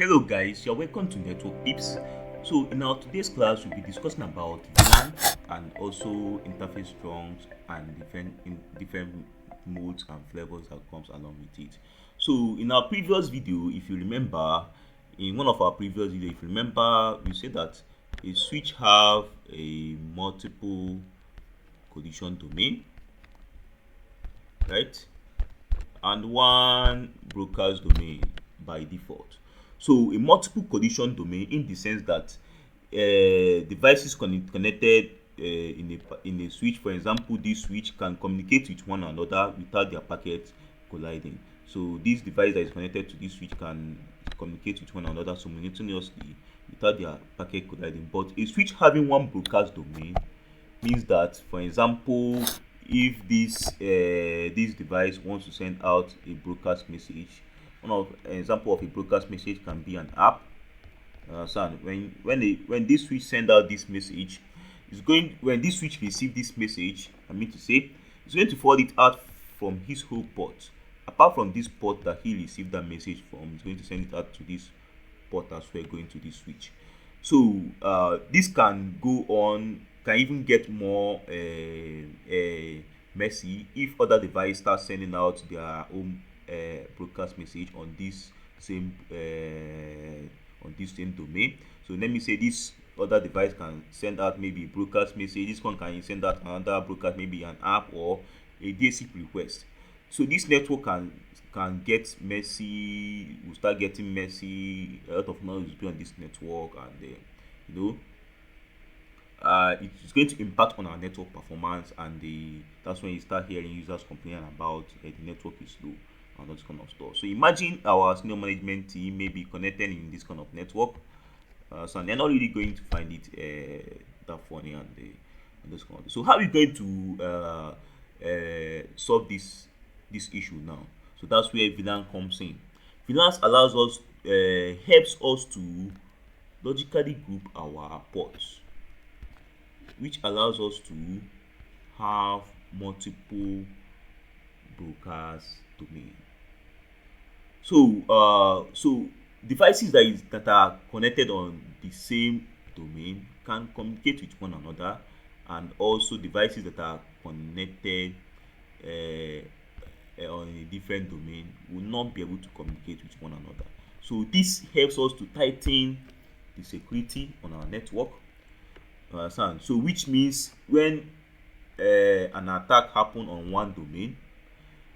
Hello guys, you're welcome to Network Tips. So in our today's class, we'll be discussing about VLAN and also interface trunks and different modes and flavors that comes along with it. So in our previous video, if you remember, in one of our previous videos, if you remember, we said that a switch have a multiple collision domain, right? And one broadcast domain by default. So a multiple collision domain in the sense that devices connected in a switch, for example, this switch can communicate with one another without their packets colliding. So this device that is connected to this switch can communicate with one another simultaneously without their packet colliding. But a switch having one broadcast domain means that, for example, if this device wants to send out a broadcast message, one of an example of a broadcast message can be an app. So when this switch send out this message, when this switch receive this message, I mean to say, it's going to forward it out from his whole port. Apart from this port that he received that message from, it's going to send it out to this port as well, going to this switch. So this can go on, can even get more messy if other devices start sending out their own broadcast message on this same domain. So let me say this other device can send out maybe a broadcast message. This one can send out another broadcast, maybe an app or a DHCP request. So this network can get messy, will start getting messy. A lot of noise will be on this network, and it's going to impact on our network performance, and that's when you start hearing users complaining about the network is slow and that kind of stuff. So imagine our senior management team may be connected in this kind of network, so they're not really going to find it that funny, and this kind of. So how are we going to solve this issue now? So that's where VLAN comes in. VLAN allows us, helps us to logically group our ports, which allows us to have multiple broadcast domain. So devices that are connected on the same domain can communicate with one another, and also devices that are connected on a different domain will not be able to communicate with one another. So this helps us to tighten the security on our network. So which means when an attack happens on one domain,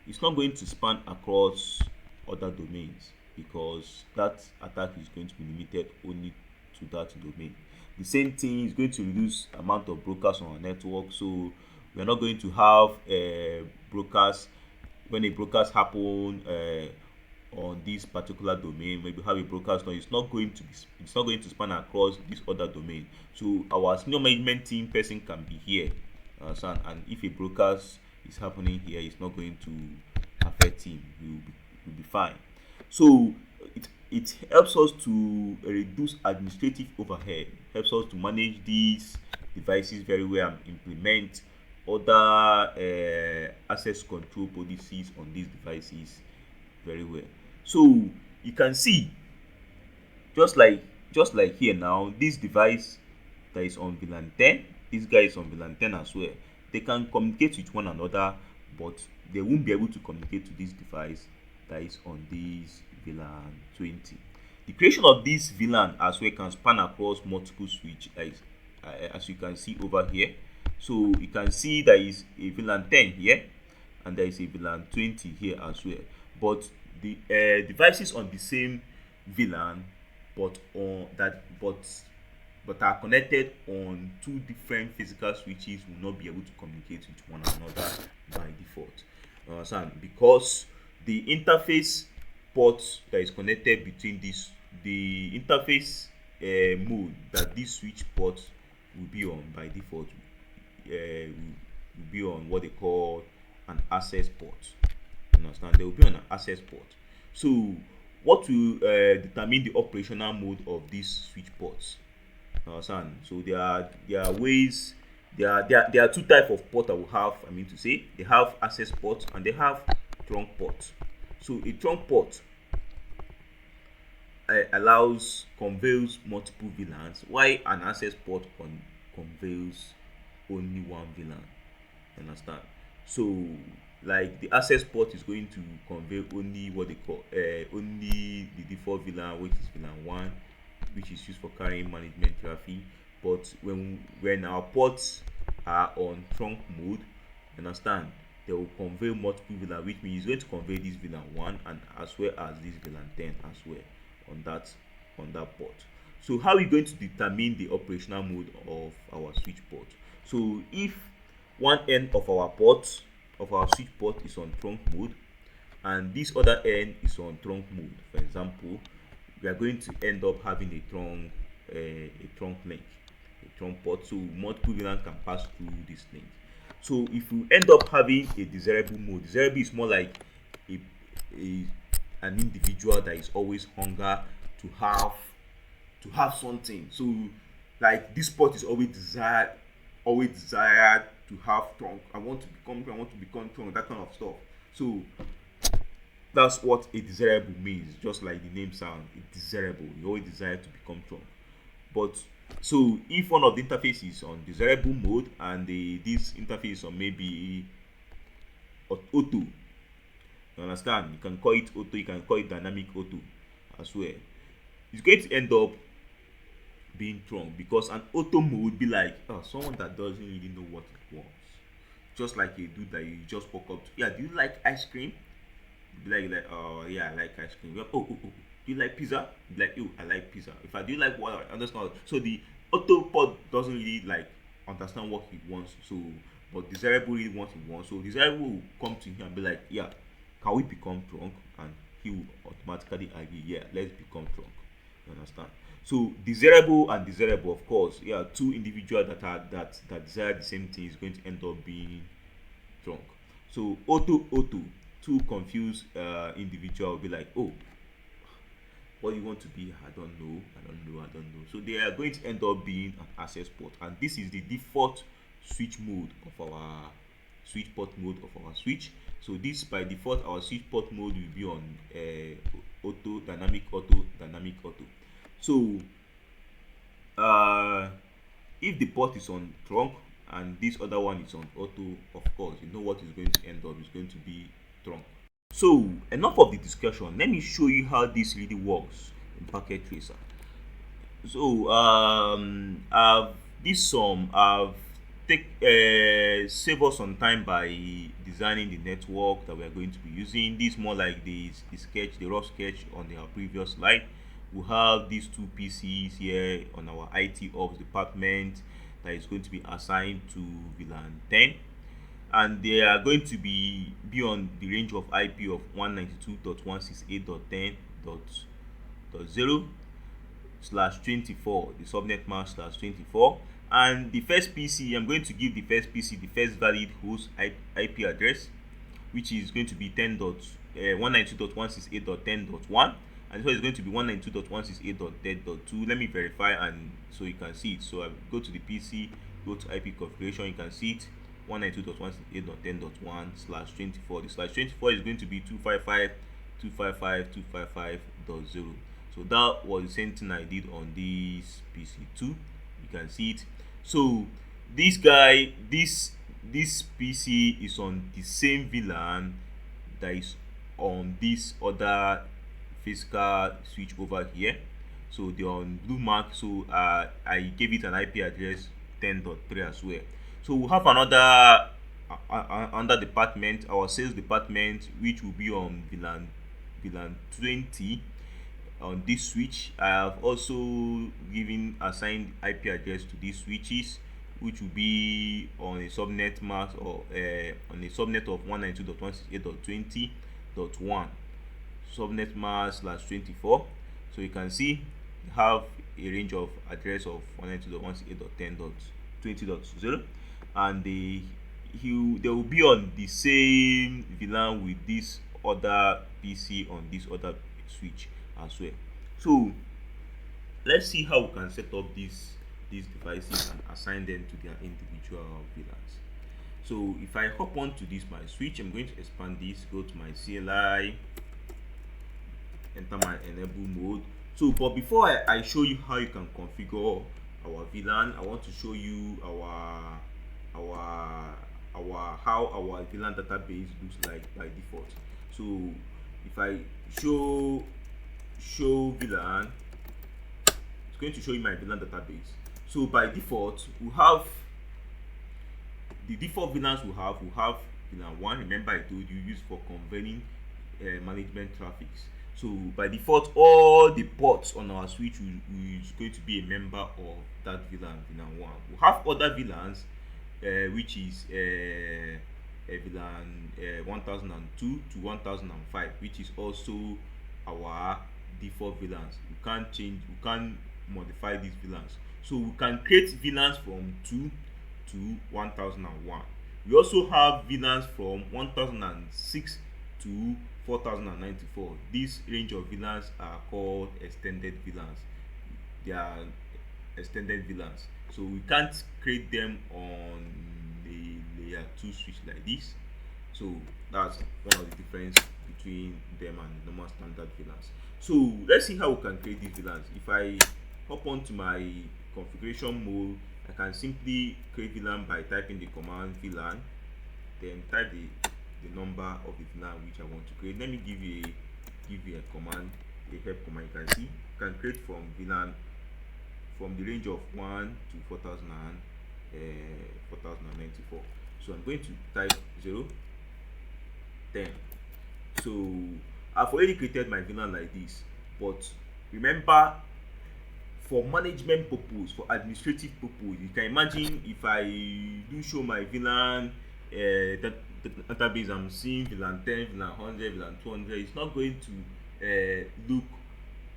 it's not going to span across other domains, because that attack is going to be limited only to that domain. The same thing is going to reduce amount of brokers on our network. So we're not going to have brokers when a broadcast happen on this particular domain. Maybe have a broadcast now, it's not going to span across this other domain. So our senior management team person can be here, and if a broadcast is happening here, it's not going to affect him. Will be fine. So it helps us to reduce administrative overhead, helps us to manage these devices very well and implement other access control policies on these devices very well. So you can see, just like here now, this device that is on VLAN 10, this guy is on VLAN 10 as well. They can communicate with one another, but they won't be able to communicate to this device that is on this VLAN 20. The creation of this VLAN as well can span across multiple switch, as you can see over here. So you can see there is a VLAN 10 here, and there is a VLAN 20 here as well. But the devices on the same VLAN, but are connected on two different physical switches, will not be able to communicate with one another by default. Because the interface port that is connected between the interface mode that this switch port will be on by default will be on what they call an access port. Understand? They will be on an access port. So what will determine the operational mode of these switch ports? Understand? So there are ways. There are two types of port that we have. I mean to say, they have access ports and they have trunk ports. So a trunk port, conveys multiple VLANs, while an access port conveys only one VLAN. You understand? So like the access port is going to convey only what they call only the default VLAN, which is VLAN 1, which is used for carrying management traffic. But when our ports are on trunk mode, you understand, they will convey multiple VLAN, which means it's going to convey this VLAN 1 and as well as this VLAN 10 as well on that port. So how are we going to determine the operational mode of our switch port? So if one end of our switch port is on trunk mode and this other end is on trunk mode, for example, we are going to end up having a trunk link, a trunk port, so multiple VLAN can pass through this link. So if we end up having a desirable mode, desirable is more like an individual that is always hunger to have something. So like this port is always desired to have trunk. I want to become trunk, that kind of stuff. So that's what a desirable means, just like the name sounds. It's desirable. You always desire to become trunk. But so if one of the interfaces is on desirable mode and this interface is on maybe auto, you understand, you can call it auto, you can call it dynamic auto as well. It's going to end up being trunk, because an auto mode would be like someone that doesn't really know what it wants, just like a dude that you just walk up to. Yeah, do you like ice cream? Like oh yeah, I like ice cream. Do you like pizza? Like, oh, I like pizza. If I do like water, I understand. So the auto pod doesn't really like understand what he wants. So but desirable really what he wants. So desirable will come to him and be like, yeah, can we become trunk? And he will automatically agree, yeah, let's become trunk. You understand? So desirable and desirable, of course, yeah, two individuals that desire the same thing is going to end up being trunk. So auto, two confused individual will be like, oh, what do you want to be? I don't know. So they are going to end up being an access port, and this is the default switch mode of our switch port mode of our switch. So this by default, our switch port mode will be on auto, dynamic auto. So if the port is on trunk and this other one is on auto, of course, you know what is going to end up is going to be trunk. So enough of the discussion. Let me show you how this really works in Packet Tracer. So I've save us some time by designing the network that we are going to be using. This more like the rough sketch on our previous slide. We have these two PCs here on our IT Ops department that is going to be assigned to VLAN 10, and they are going to be on the range of IP of 192.168.10.0/24, the subnet mask /24. And the first PC, I'm going to give the first PC the first valid host IP address, which is going to be 192.168.10.1, and so it's going to be 192.168.10.2. Let me verify, and so you can see it. So I go to the PC, go to IP configuration, you can see it, 192.168.10.1/24. The /24 is going to be 255.255.255.0. So that was the same thing I did on this PC2. You can see it. So this PC is on the same VLAN that is on this other physical switch over here. So they're on blue mark. So I gave it an IP address 10.3 as well. So we have another department, our sales department, which will be on VLAN 20 on this switch. I have also assigned IP address to these switches, which will be on a subnet mask or on a subnet of 192.168.20.1 subnet mask /24. So you can see we have a range of address of 192.168.10.20.0, and they will be on the same VLAN with this other PC on this other switch as well. So let's see how we can set up these devices and assign them to their individual VLANs. So if I hop onto this my switch, I'm going to expand this, go to my CLI, enter my enable mode, So but before I show you how you can configure our VLAN, I want to show you our how our VLAN database looks like by default. So if I show VLAN, it's going to show you my VLAN database. So by default, we have the default VLANs we have VLAN 1. Remember I told you use for convening management traffics. So by default, all the ports on our switch is going to be a member of that VLAN 1. We have other VLANs, which is VLAN 1002 to 1005, which is also our default VLANs. We can't modify these VLANs. So we can create VLANs from 2 to 1001. We also have VLANs from 1006 to 4094. This range of VLANs are called extended VLANs. They are extended VLANs. So we can't create them on the layer 2 switch like this. So that's one of the difference between them and the normal standard VLANs. So let's see how we can create these VLANs. If I hop onto my configuration mode, I can simply create VLAN by typing the command VLAN, then type the number of the VLAN which I want to create. Let me give you a command, a help command. You can see you can create from VLAN from the range of 1 to 4094. So I'm going to type 0, 10. So I've already created my VLAN like this, but remember, for management purpose, for administrative purpose, you can imagine if I do show my VLAN database, I'm seeing VLAN 10, VLAN 100, VLAN 200. It's not going to look.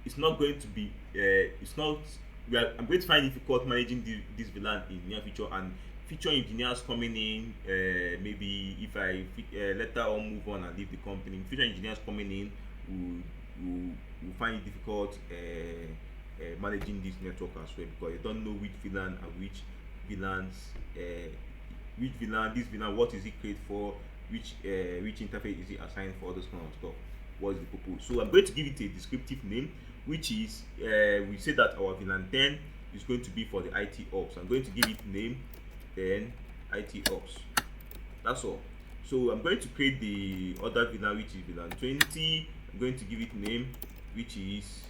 It's not going to be. It's not. I'm going to find it difficult managing this VLAN in near future, and future engineers coming in. Maybe if I later on move on and leave the company, future engineers coming in will find it difficult. Managing this network as well, because you don't know which VLAN and which VLANs, which VLAN, this VLAN, what is it created for, which interface is it assigned for, this kind of stuff. What is the purpose? So I'm going to give it a descriptive name, which is we say that our VLAN 10 is going to be for the IT ops. I'm going to give it name, then IT ops. That's all. So I'm going to create the other VLAN, which is VLAN 20. I'm going to give it name, which is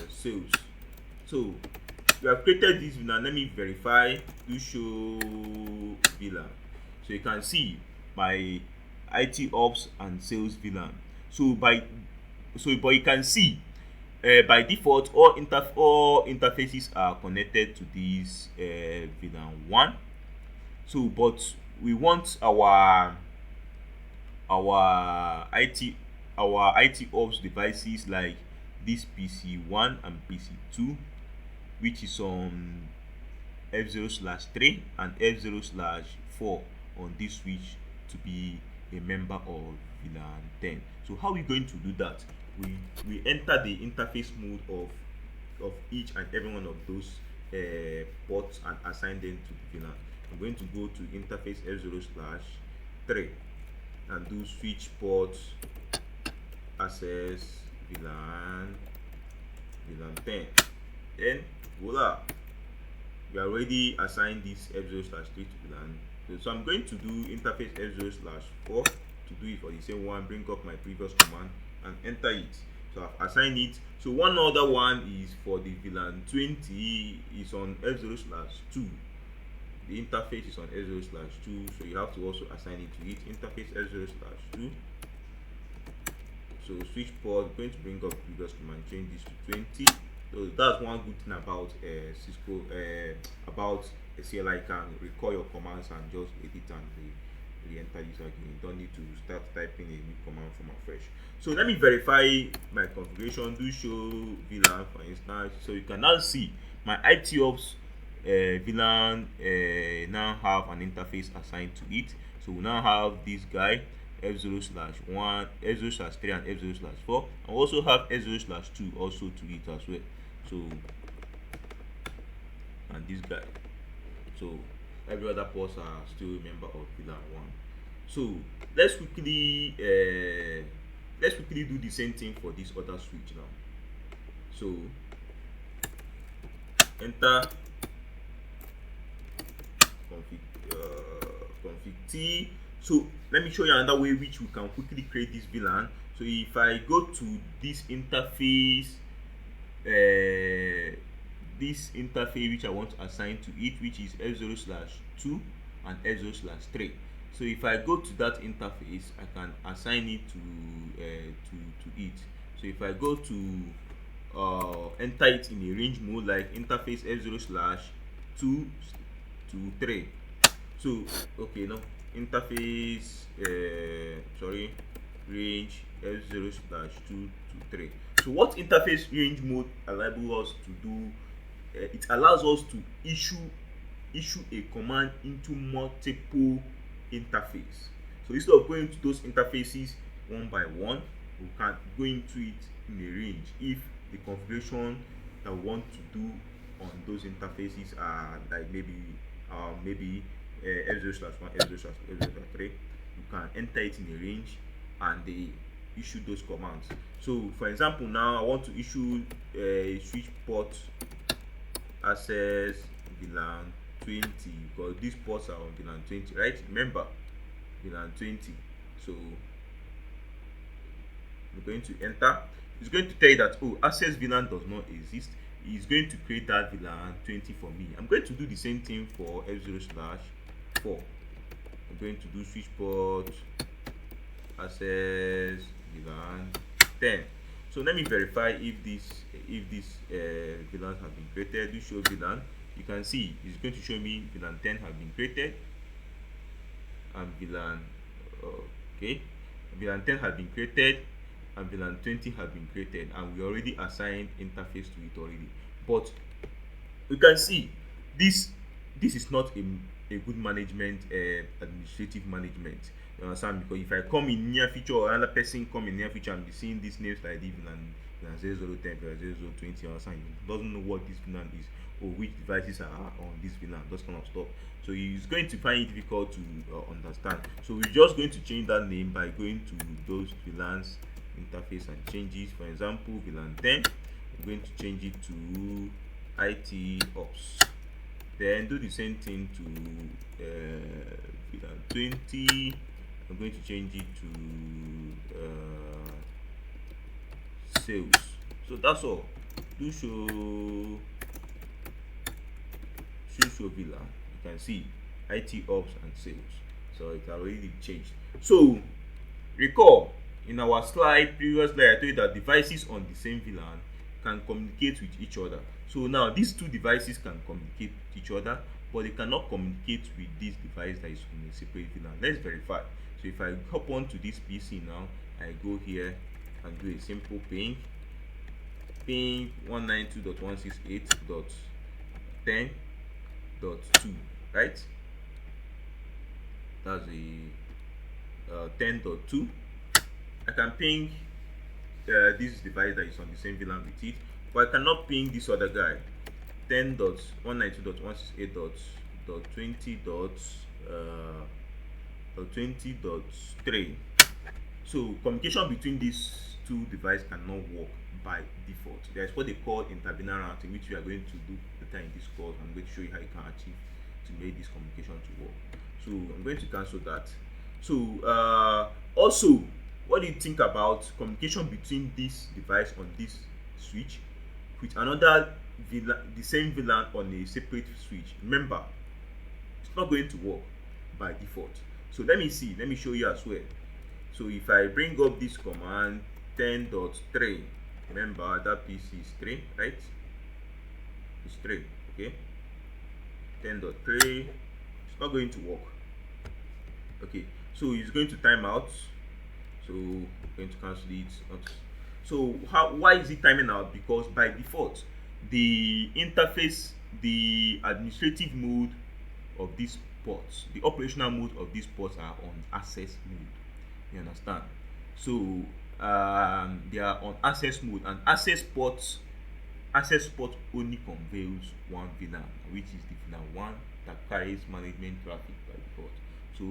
sales. So we have created this VLAN. Let me verify to show VLAN. So you can see my IT ops and sales VLAN. But you can see by default all interfaces are connected to this VLAN 1. So but we want our IT ops devices like this PC1 and PC2, which is on F0/3 and F0/4 on this switch, to be a member of VLAN 10. So how are we going to do that? We enter the interface mode of each and every one of those ports and assign them to the VLAN. I'm going to go to interface F0/3 and do switch port access VLAN 10. Then voila, we already assigned this F0/3 to VLAN. So I'm going to do interface F0/4 to do it for the same one. Bring up my previous command and enter it. So I've assigned it. So one other one is for the VLAN 20 is on F0/2. The interface is on F0/2, so you have to also assign it to it. Interface F0/2. So switch port, going to bring up previous command, change this to 20. So that's one good thing about Cisco, about a CLI. You can recall your commands and just edit and re-enter this again. You don't need to start typing a new command from afresh. So let me verify my configuration. Do show VLAN, for instance. So you can now see my IT ops VLAN now have an interface assigned to it. So we now have this guy F0/1, F0/3 and F0/4. I also have F0/2 also to it as well. So and this guy. So every other ports are still a member of VLAN 1. So let's quickly do the same thing for this other switch now. So enter config t. So let me show you another way which we can quickly create this VLAN. So if I go to this interface, which I want to assign to it, which is f0/2 and f0/3. So if I go to that interface, I can assign it to it. So if I go to enter it in a range mode, like interface f0/2 to 3. So okay, no, interface range f0/2 to 3. So what interface range mode allows us to do, it allows us to issue a command into multiple interface. So instead of going to those interfaces one by one, we can go into it in a range if the configuration that we want to do on those interfaces are like maybe f0/1, f0/2, f0/3. You can enter it in a range and they issue those commands. So for example, now I want to issue a switch port access VLAN 20 because these ports are on VLAN 20, right? Remember VLAN 20. So I'm going to enter. It's going to tell you that, oh, access VLAN does not exist. It's going to create that VLAN 20 for me. I'm going to do the same thing for f0/4. I'm going to do switch port access VLAN 10. So let me verify if this VLANs have been created. Do show VLAN. You can see it's going to show me VLAN 10 have been created and VLAN VLAN 10 has been created and VLAN 20 has been created, and we already assigned interface to it already. But you can see this is not a good management, administrative management. You understand? Because if I come in near future or another person come in near future and be seeing these names like this VLAN 0010, VLAN 0020, you understand? He doesn't know what this VLAN is or which devices are on this VLAN, those kind of stuff. So he's going to find it difficult to understand. So we're just going to change that name by going to those VLANs interface and changes. For example, VLAN 10, we're going to change it to IT ops. Then do the same thing to VLAN 20. I'm going to change it to sales. So that's all. Do show VLAN. You can see IT ops and sales. So it's already changed. So recall in our previous slide, I told you that devices on the same VLAN can communicate with each other. So now these two devices can communicate with each other, but they cannot communicate with this device that is on a separate VLAN. Let's verify. So if I hop on to this PC now, I go here and do a simple ping 192.168.10.2, right? That's a 10.2. I can ping this device that is on the same VLAN with it, but I cannot ping this other guy 10.192.168.20.3. So communication between these two devices cannot work by default. There's what they call inter-VLAN routing, which we are going to do later in this course. I'm going to show you how you can achieve to make this communication to work. So I'm going to cancel that. So also, what do you think about communication between this device on this switch with another VLAN, the same VLAN on a separate switch? Remember, it's not going to work by default. So let me show you as well. So if I bring up this command 10.3, remember that PC is 3, right? It's 3, okay? 10.3, it's not going to work. Okay, so it's going to time out. So I'm going to cancel it. So why is it timing out? Because by default, the interface, the administrative mode of these ports, the operational mode of these ports are on access mode. You understand? So they are on access mode, and access port only conveys one VLAN, which is the VLAN 1 that carries management traffic by default. So,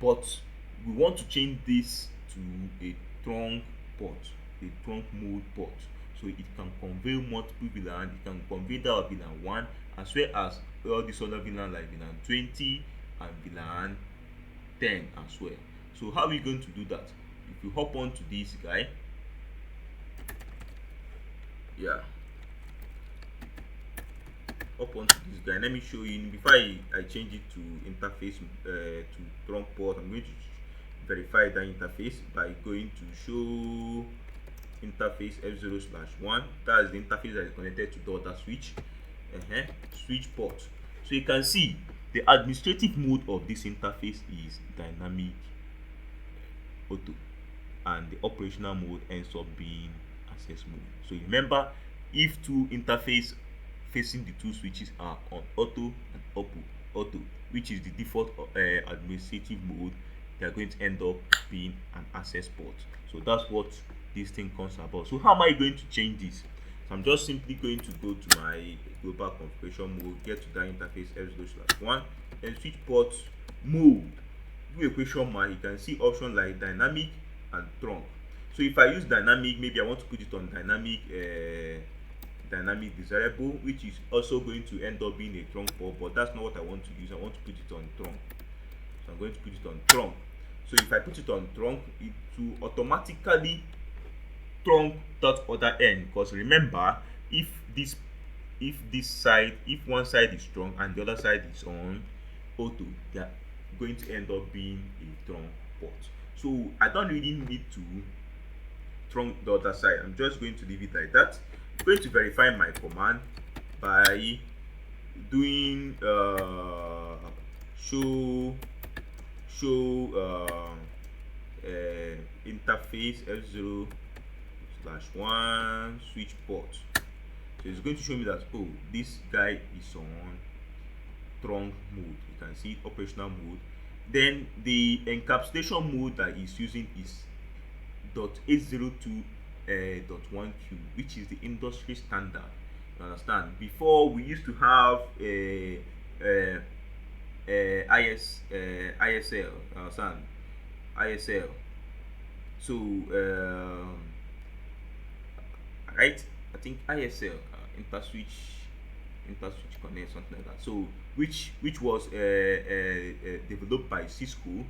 but we want to change this to a trunk port, a trunk mode port. So it can convey multiple VLAN, it can convey that of VLAN 1 as well as all these other VLAN like VLAN 20 and VLAN 10 as well. So how are we going to do that? If you hop on to this guy, yeah, hop on to this guy. Let me show you before I change it to interface to trunk port. I'm going to verify that interface by going to show interface f0/1. That is the interface that is connected to the other switch. Switch port. So you can see the administrative mode of this interface is dynamic auto, and the operational mode ends up being access mode. So remember, if two interface facing the two switches are on auto and auto, which is the default administrative mode, they are going to end up being an access port. So that's what this thing comes about. So how am I going to change this? So I'm just simply going to go to my global configuration mode, get to that interface f0/1, and switch port mode. Do a question mark. You can see options like dynamic and trunk. So if I use dynamic, maybe I want to put it on dynamic desirable, which is also going to end up being a trunk port, but that's not what I want to use. I want to put it on trunk. So I'm going to put it on trunk. So if I put it on trunk, it will automatically trunk that other end, because remember, if one side is strong and the other side is on auto, they are going to end up being a trunk port. So I don't really need to trunk the other side. I'm just going to leave it like that. I'm going to verify my command by doing show interface f0/1 switch port. So it's going to show me that, oh, this guy is on trunk mode. You can see operational mode. Then the encapsulation mode that is using is .802.1q, which is the industry standard. You understand? Before, we used to have ISL. Understand? ISL. So right, I think ISL, interswitch connect, something like that. So which was developed by Cisco.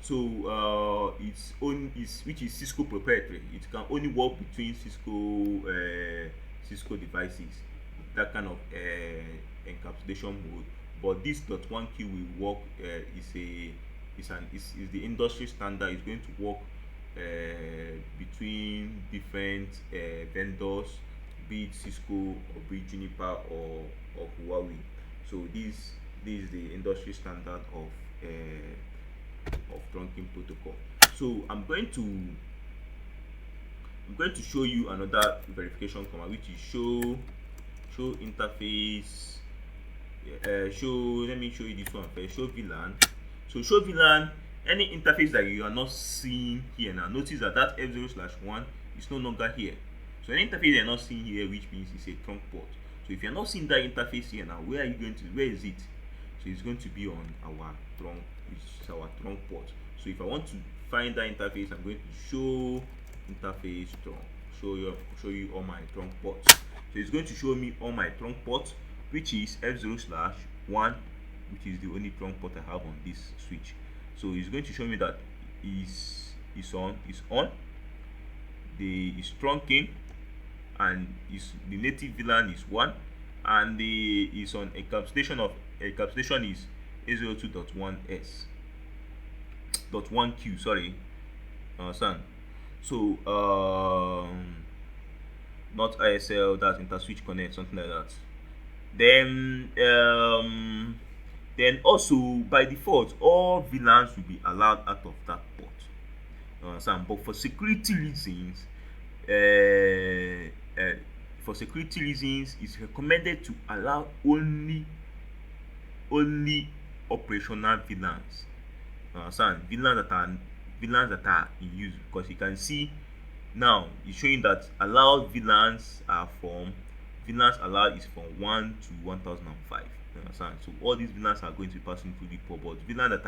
So which is Cisco proprietary. It can only work between Cisco devices. That kind of encapsulation mode. But this .1q will work. Is the industry standard. It's going to work between different vendors, be it Cisco or be it Juniper or Huawei. So this is the industry standard of trunking protocol. So I'm going to show you another verification command, which is show interface. Let me show you this one first. Show VLAN. So show VLAN, any interface that you are not seeing here now. Notice that f0/1 is no longer here. So any interface you are not seeing here, which means it's a trunk port. So if you are not seeing that interface here now, where is it? So it's going to be on our trunk, which is our trunk port. So if I want to find that interface, I'm going to show interface trunk. Show you all my trunk ports. So it's going to show me all my trunk ports, which is f0/1, which is the only trunk port I have on this switch. So it's going to show me that is on, the is trunking, and the native VLAN is 1, and the is on encapsulation is A02.1s.1q, sorry. Understand? So not ISL, that's interswitch connect, something like that. Then also by default all VLANs will be allowed out of that port. But for security reasons, it's recommended to allow only operational VLANs. VLANs that are in use, because you can see now it's showing that allowed VLANs allowed is from 1 to 1005. So all these VLANs are going to be passing through the port, but VLANs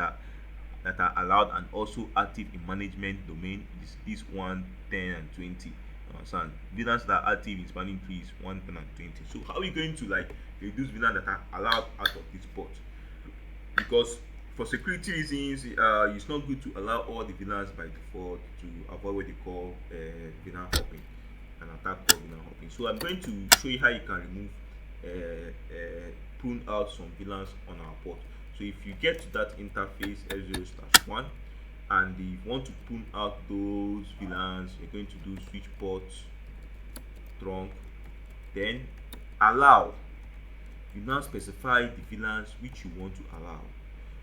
that are allowed and also active in management domain is this 1, 10, and 20. Understand? VLANs that are active in spanning tree is 1, 10, and 20. So how are we going to like reduce VLAN that are allowed out of this port? Because for security reasons, it's not good to allow all the VLANs by default to avoid what they call VLAN hopping, an attack called VLAN hopping. So I'm going to show you how you can remove prune out some VLANs on our port. So if you get to that interface F0/1 and if you want to prune out those VLANs, you're going to do switch port trunk, then allow. You now specify the VLANs which you want to allow.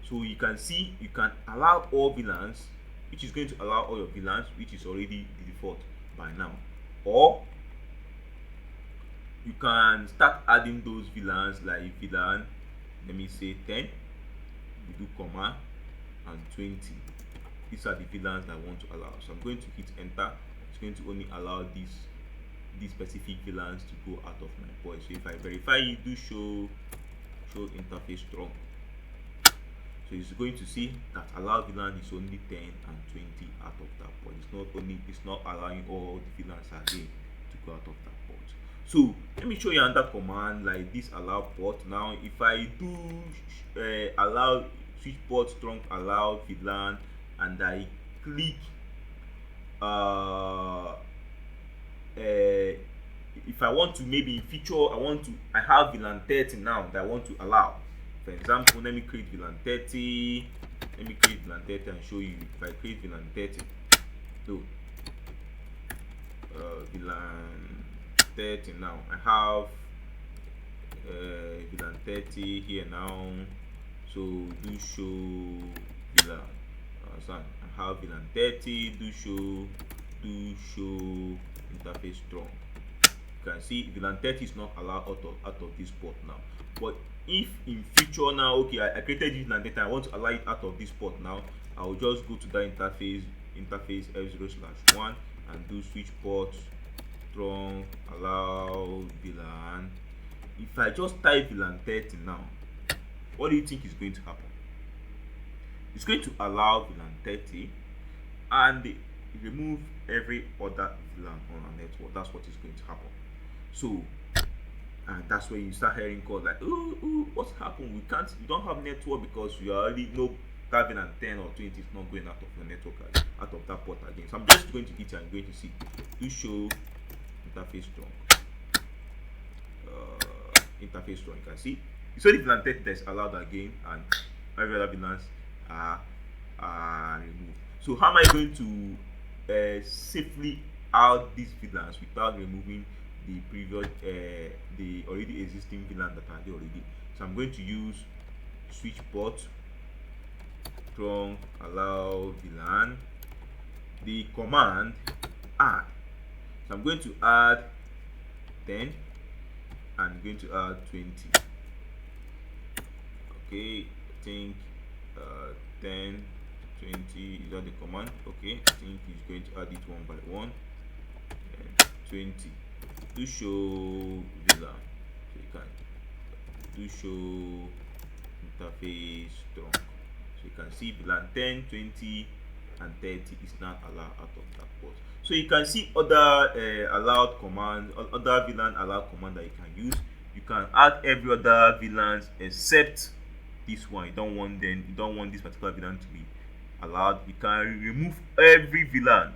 So you can see you can allow all VLANs, which is going to allow all your VLANs, which is already the default by now. Or you can start adding those VLANs like VLAN, let me say 10, we do comma, and 20. These are the VLANs that I want to allow. So I'm going to hit enter. It's going to only allow these specific VLANs to go out of my port. So if I verify it, do show interface trunk. So it's going to see that allow VLAN is only 10 and 20 out of that port. It's not allowing all the VLANs again to go out of that port. So let me show you another command like this allow port. Now if I do allow switch port trunk allow VLAN and I click if I want to maybe feature I have VLAN 30 now that I want to allow. For example, let me create VLAN 30. Let me create VLAN 30 and show you. If I create VLAN 30, so VLAN 30 now. I have VLAN 30 here now. So do show VLAN. I have VLAN 30. Do show interface trunk. You can see VLAN 30 is not allowed out of this port now. But if in future now, okay, I created this VLAN 30, I want to allow it out of this port now, I will just go to that interface F0/1 and do switch port trunk allow VLAN. If I just type VLAN 30 now, what do you think is going to happen? It's going to allow VLAN 30 and remove every other VLAN on our network. That's what is going to happen. So and that's when you start hearing calls like, oh, what's happened? We don't have network because we already know that VLAN 10 or 20 is not going out of the network out of that port again. So I'm just going to hit and I'm going to see do show interface trunk. Interface trunk. You can see it's only VLAN 30 that's allowed again, and every other VLANs are removed. So how am I going to safely add these VLANs without removing the previous the already existing VLAN that are there already? So I'm going to use switch port trunk allow VLAN, the command add. So I'm going to add 10 and I'm going to add 20. Okay, I think 10 20 is that the command. Okay, I think he's going to add it one by one. And 20 to show VLAN. So you can do show interface trunk. So you can see VLAN 10, 20, and 30 is not allowed out of that port. So you can see other allowed command, other VLAN allowed command that you can use. You can add every other VLANs except this one. You don't want this particular VLAN to be allowed. You can remove every VLAN.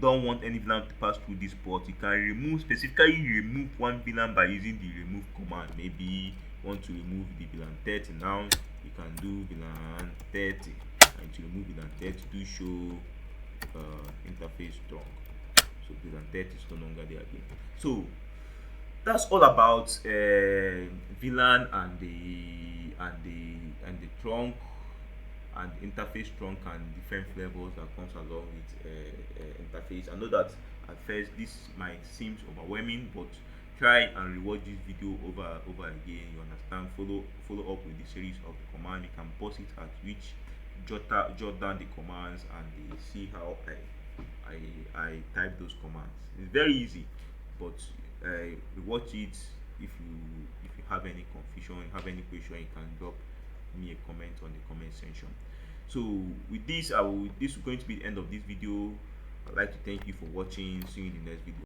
Don't want any VLAN to pass through this port. You can specifically remove one VLAN by using the remove command. Maybe you want to remove the VLAN 30 now. You can do VLAN 30 and to remove VLAN 30 to show interface trunk. So VLAN 30 is no longer there again. So that's all about VLAN and the trunk and interface trunk and different flavors that comes along with interface. I know that at first this might seem overwhelming, but try and rewatch this video over again. You understand? Follow up with the series of the command. You can pause it at which jot down the commands and see how I type those commands. It's very easy, but rewatch it. If you have any confusion, have any question, you can drop me a comment on the comment section. So with this, this is going to be the end of this video. I'd like to thank you for watching. See you in the next video.